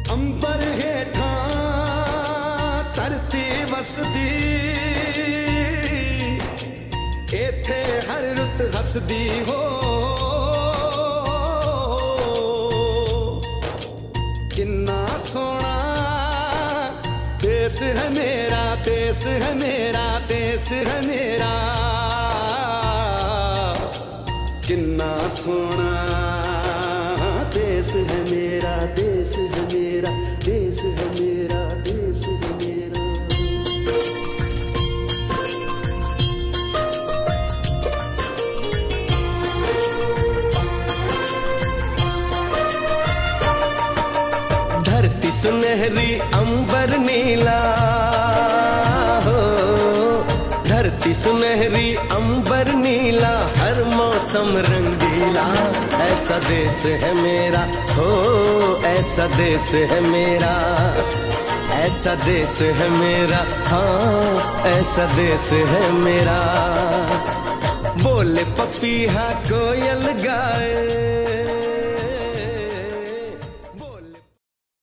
अंबर हेठा धरती वसदी, इथे हर रुत हसदी हो। किन्ना सोना देश है मेरा, देश है मेरा, देश है मेरा। किन्ना सोना देश है मेरा, देश है मेरा, देश है मेरा, देश है मेरा। धरती सुनहरी अंबर नीला हो, धरती सुनहरी अंबर नीला, हर मौसम रंगीला। ऐसा देश है मेरा हो, ऐसा देश है मेरा, ऐसा देश है मेरा, हाँ ऐसा देश है मेरा। बोले पपीहा कोयल गाए,